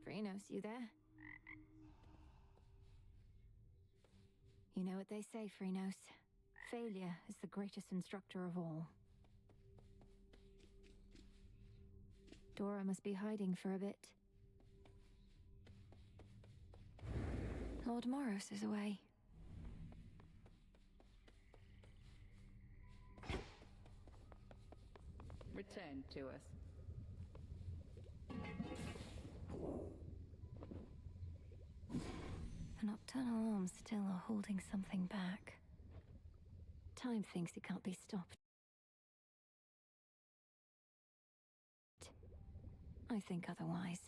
Phrynos, you there? You know what they say, Phrynos. Failure is the greatest instructor of all. Dora must be hiding for a bit. Lord Moros is away. Return to us. The nocturnal arms still are holding something back. Time thinks it can't be stopped. I think otherwise.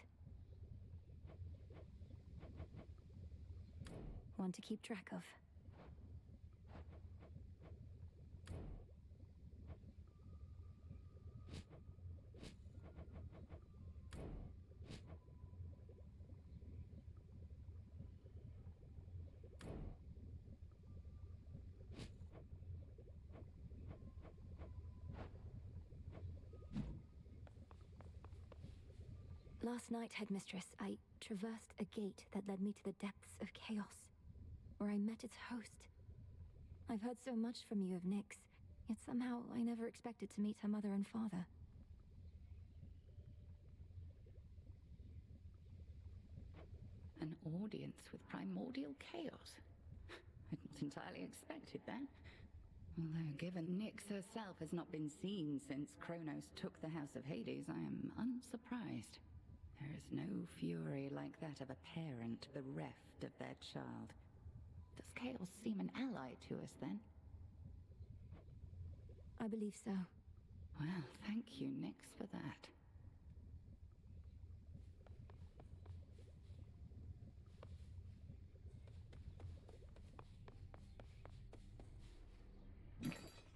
One to keep track of. Last night, Headmistress, I traversed a gate that led me to the depths of chaos, where I met its host. I've heard so much from you of Nyx, yet somehow I never expected to meet her mother and father. An audience with primordial chaos. I'd not entirely expected that. Although, given Nyx herself has not been seen since Kronos took the House of Hades, I am unsurprised. There is no fury like that of a parent bereft of their child. Does chaos seem an ally to us, then? I believe so. Well, thank you, Nyx, for that.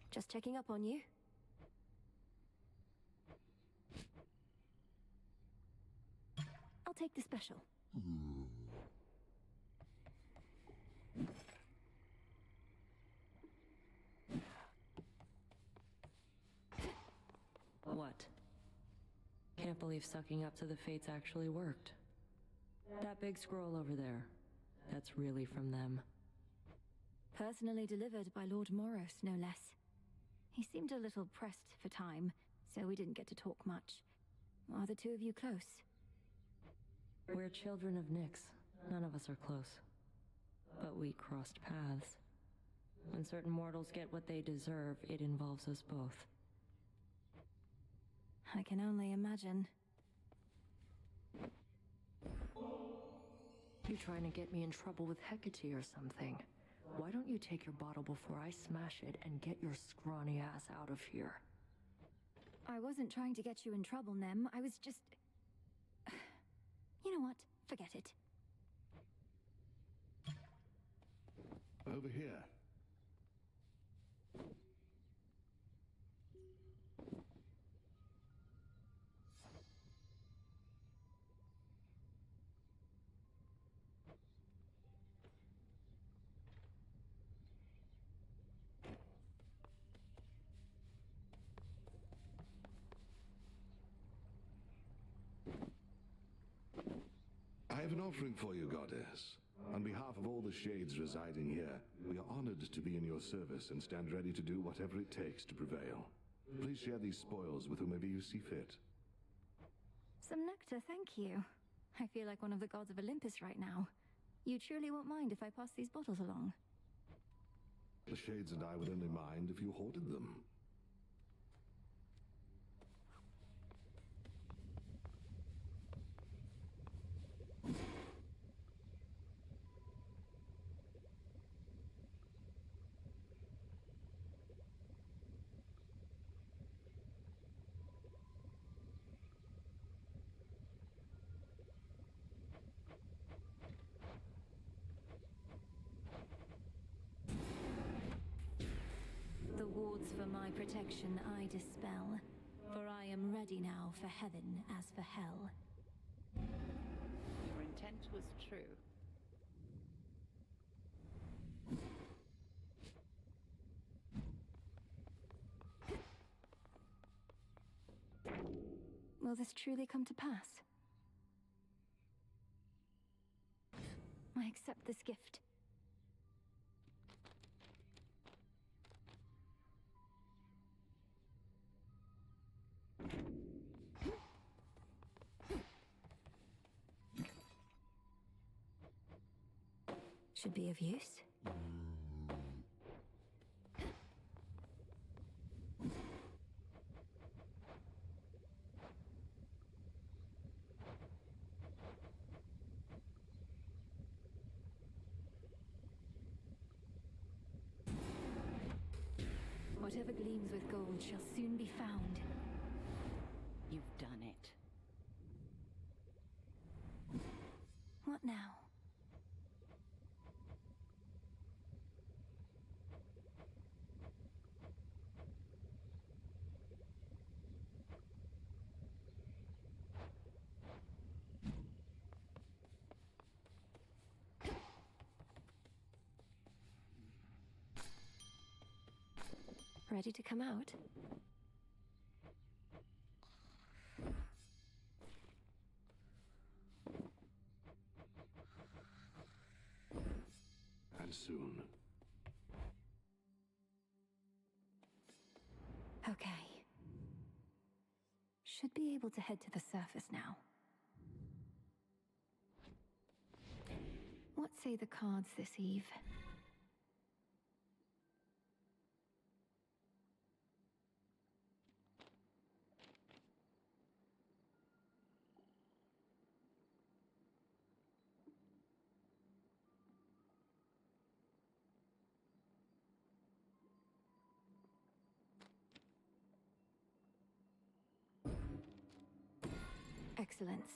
Just checking up on you. I'll take the special. What? Can't believe sucking up to the fates actually worked. That big scroll over there, that's really from them. Personally delivered by Lord Moros, no less. He seemed a little pressed for time, so we didn't get to talk much. Are the two of you close? We're children of Nyx. None of us are close. But we crossed paths. When certain mortals get what they deserve, it involves us both. I can only imagine. You trying to get me in trouble with Hecate or something? Why don't you take your bottle before I smash it and get your scrawny ass out of here? I wasn't trying to get you in trouble, Nem. I was just... You know what? Forget it. Over here. I have an offering for you, Goddess. On behalf of all the Shades residing here, we are honored to be in your service and stand ready to do whatever it takes to prevail. Please share these spoils with whomever you see fit. Some nectar, thank you. I feel like one of the gods of Olympus right now. You truly won't mind if I pass these bottles along? The Shades and I would only mind if you hoarded them. The wards for my protection I dispel, for I am ready now for heaven as for hell. Your intent was true. Will this truly come to pass? I accept this gift. Should be of use. Whatever gleams with gold shall soon be found. You've done it. What now? Ready to come out? And soon. Okay. Should be able to head to the surface now. What say the cards this eve? Excellence.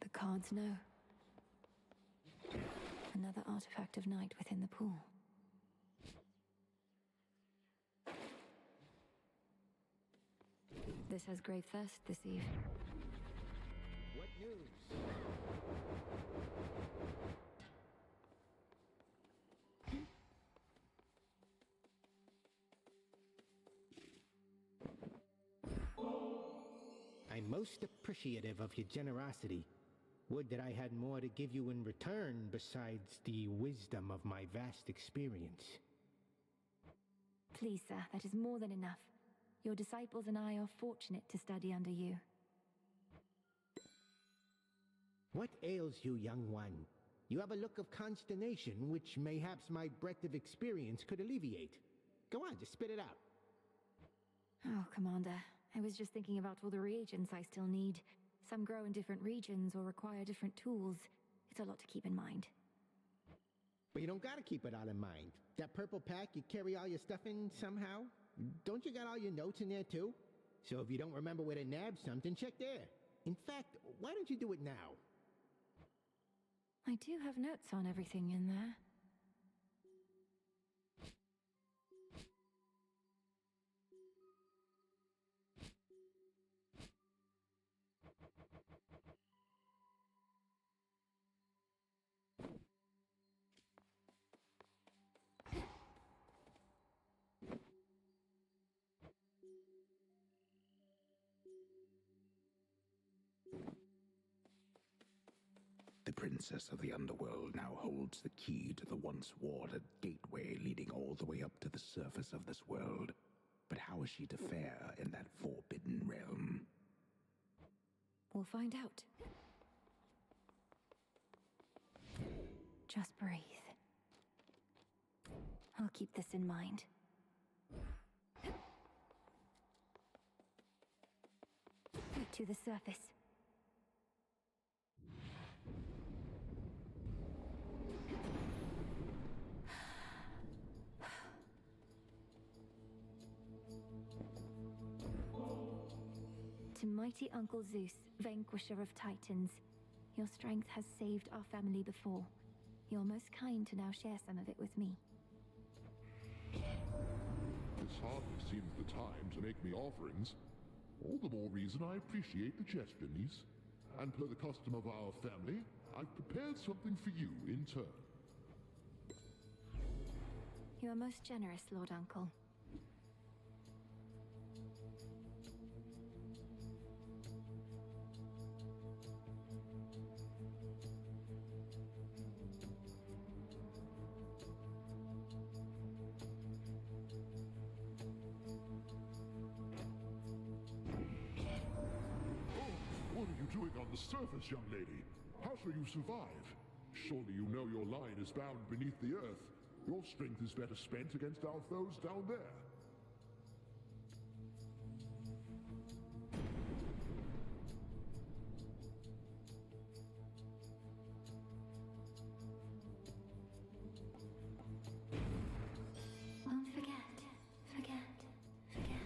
The cards know. Another artifact of night within the pool. This has grave thirst this eve. What news? I'm most appreciative of your generosity. Would that I had more to give you in return besides the wisdom of my vast experience. Please, sir, that is more than enough. Your disciples and I are fortunate to study under you. What ails you, young one? You have a look of consternation which mayhaps my breadth of experience could alleviate. Go on, just spit it out. Oh, Commander, I was just thinking about all the reagents I still need. Some grow in different regions or require different tools. It's a lot to keep in mind. But you don't gotta keep it all in mind. That purple pack you carry all your stuff in somehow? Don't you got all your notes in there too? So if you don't remember where to nab something, check there. In fact, why don't you do it now? I do have notes on everything in there. The Princess of the Underworld now holds the key to the once warded gateway leading all the way up to the surface of this world. But how is she to fare in that forbidden realm? We'll find out. Just breathe. I'll keep this in mind. To the surface. To mighty Uncle Zeus, vanquisher of titans, your strength has saved our family before. You're most kind to now share some of it with me. This hardly seems the time to make me offerings. All the more reason I appreciate the gesture, niece. And per the custom of our family, I've prepared something for you in turn. You are most generous, Lord Uncle. What are you doing on the surface, young lady? How shall you survive? Surely you know your line is bound beneath the earth. Your strength is better spent against our foes down there. Won't forget, forget, forget.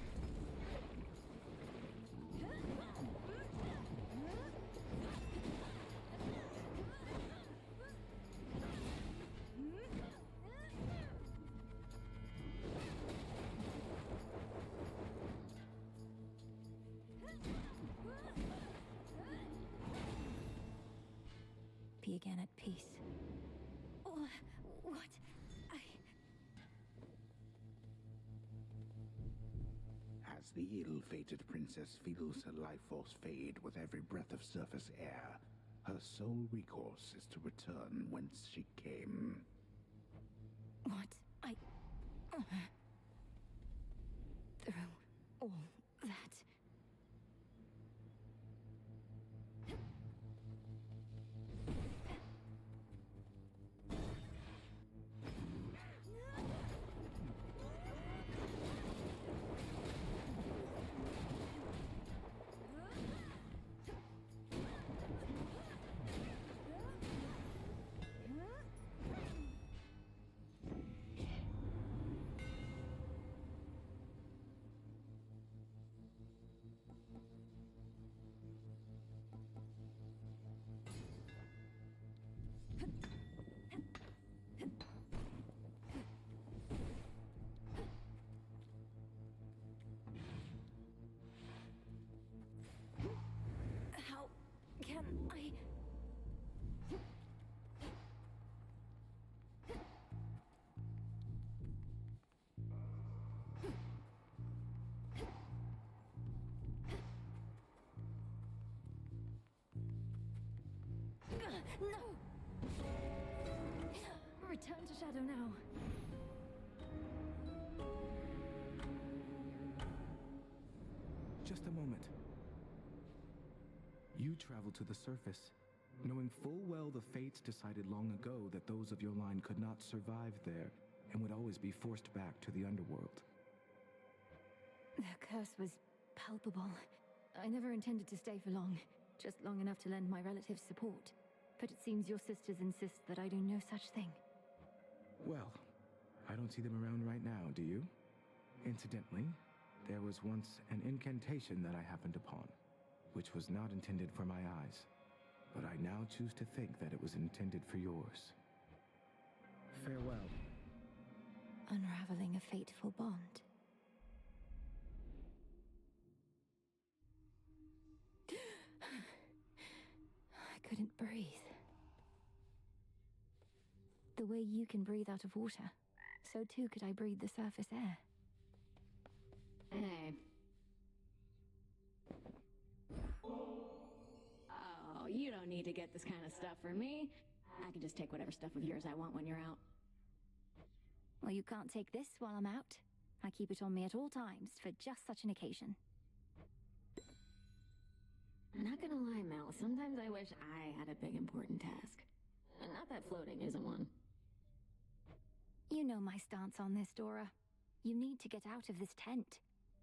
Be again at peace. Oh, what? As the ill-fated princess feels her life force fade with every breath of surface air, her sole recourse is to return whence she came. What? Through all that. How can I? No! Return to Shadow now. Just a moment. You travel to the surface, knowing full well the fates decided long ago that those of your line could not survive there and would always be forced back to the underworld. The curse was palpable. I never intended to stay for long, just long enough to lend my relatives support. But it seems your sisters insist that I do no such thing. Well, I don't see them around right now, do you? Incidentally, there was once an incantation that I happened upon, which was not intended for my eyes, but I now choose to think that it was intended for yours. Farewell. Unraveling a fateful bond. I couldn't breathe. The way you can breathe out of water, so too could I breathe the surface air. Hey. Oh, you don't need to get this kind of stuff for me. I can just take whatever stuff of yours I want when you're out. Well, you can't take this while I'm out. I keep it on me at all times for just such an occasion. Not gonna lie, Mel, sometimes I wish I had a big important task. Not that floating isn't one. You know my stance on this, Dora. You need to get out of this tent.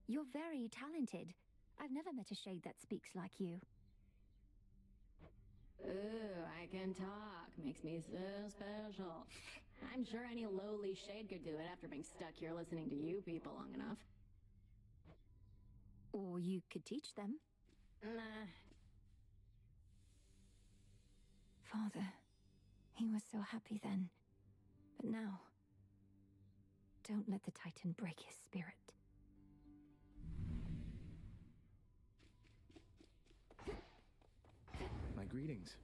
You're very talented. I've never met a shade that speaks like you. Ooh, I can talk. Makes me so special. I'm sure any lowly shade could do it after being stuck here listening to you people long enough. Or you could teach them. Nah. Father, he was so happy then. But now, don't let the Titan break his spirit. My greetings.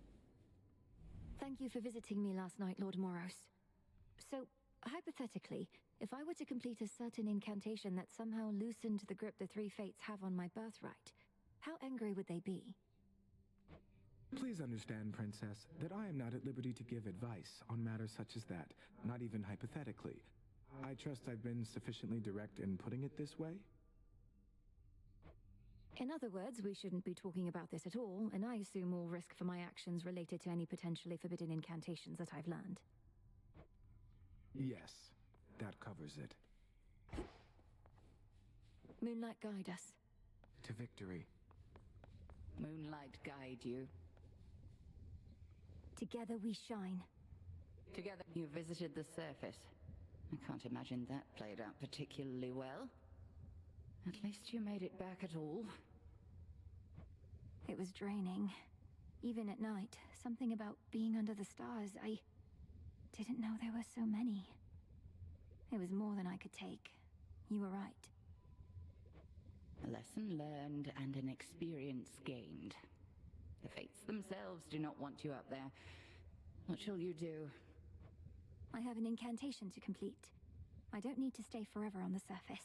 Thank you for visiting me last night, Lord Moros. So, hypothetically, if I were to complete a certain incantation that somehow loosened the grip the three fates have on my birthright, how angry would they be? Please understand, Princess, that I am not at liberty to give advice on matters such as that, not even hypothetically. I trust I've been sufficiently direct in putting it this way? In other words, we shouldn't be talking about this at all, and I assume all risk for my actions related to any potentially forbidden incantations that I've learned. Yes, that covers it. Moonlight, guide us. To victory. Moonlight guide you. Together we shine. Together you visited the surface. I can't imagine that played out particularly well. At least you made it back at all. It was draining. Even at night, something about being under the stars, I didn't know there were so many. It was more than I could take. You were right. A lesson learned and an experience gained. The fates themselves do not want you up there. What shall you do? I have an incantation to complete. I don't need to stay forever on the surface.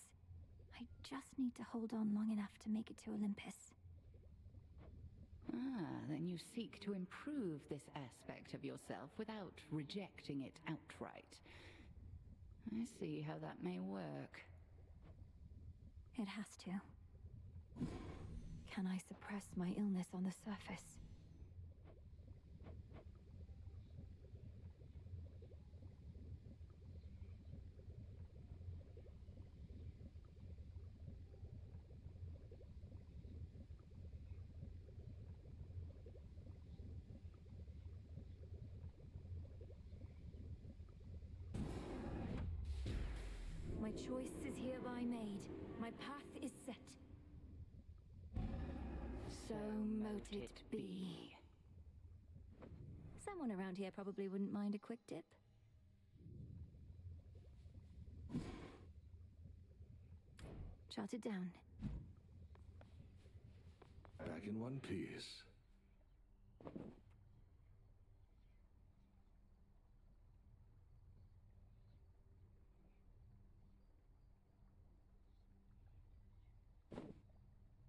I just need to hold on long enough to make it to Olympus. Ah, then you seek to improve this aspect of yourself without rejecting it outright. I see how that may work. It has to. Can I suppress my illness on the surface? My choice is hereby made. My path is set. So mote it be. Someone around here probably wouldn't mind a quick dip. Jot it down. Back in one piece.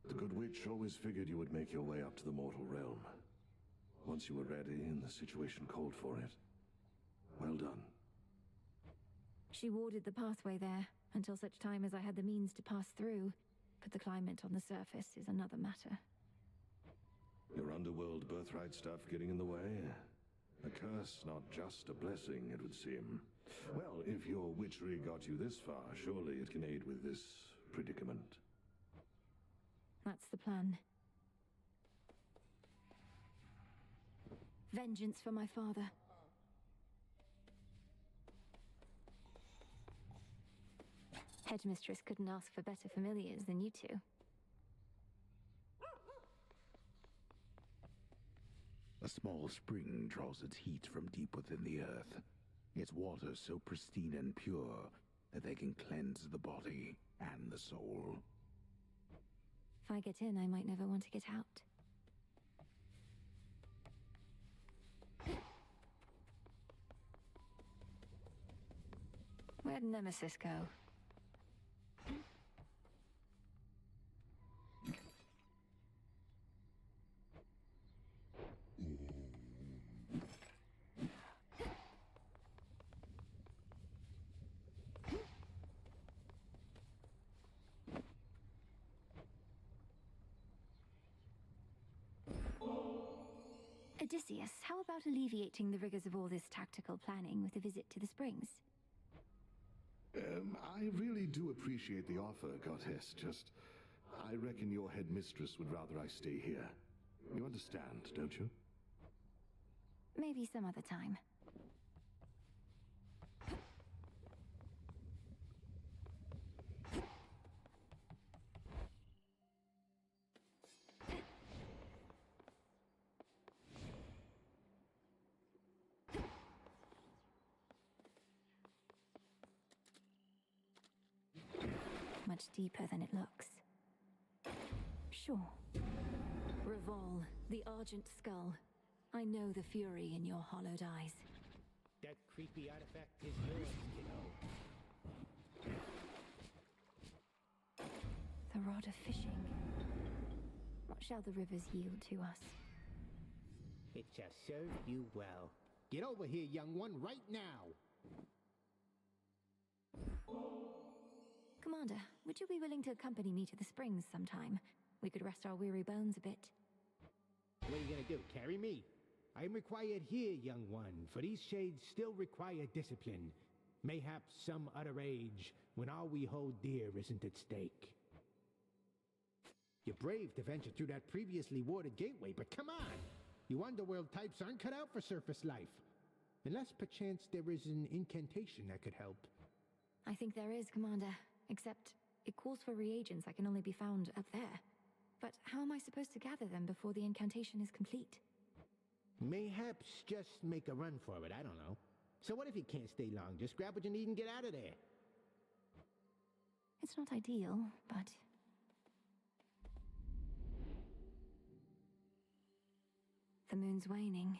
The Good Witch always figured you would make your way up to the mortal realm. Once you were ready and the situation called for it. Well done. She warded the pathway there, until such time as I had the means to pass through. But the climate on the surface is another matter. Your underworld birthright stuff getting in the way? A curse, not just a blessing, it would seem. Well, if your witchery got you this far, surely it can aid with this predicament. That's the plan. Vengeance for my father. Headmistress couldn't ask for better familiars than you two. A small spring draws its heat from deep within the earth. Its waters so pristine and pure that they can cleanse the body and the soul. If I get in, I might never want to get out. Where'd Nemesis go? A Odysseus, how about alleviating the rigors of all this tactical planning with a visit to the springs? I really do appreciate the offer, Goddess. Just, I reckon your headmistress would rather I stay here. You understand, don't you? Maybe some other time. Much deeper than it looks. Sure. Revol, the Argent Skull. I know the fury in your hollowed eyes. That creepy artifact is yours, kiddo. The rod of fishing. What shall the rivers yield to us? It shall serve you well. Get over here, young one, right now! Commander, would you be willing to accompany me to the springs sometime? We could rest our weary bones a bit. What are you gonna do, carry me? I am required here, young one, for these shades still require discipline. Mayhaps some other age, when all we hold dear isn't at stake. You're brave to venture through that previously warded gateway, but come on! You underworld types aren't cut out for surface life. Unless perchance there is an incantation that could help. I think there is, Commander. Except, it calls for reagents that can only be found up there. But how am I supposed to gather them before the incantation is complete? Mayhaps just make a run for it, I don't know. So what if you can't stay long? Just grab what you need and get out of there. It's not ideal, but... The moon's waning.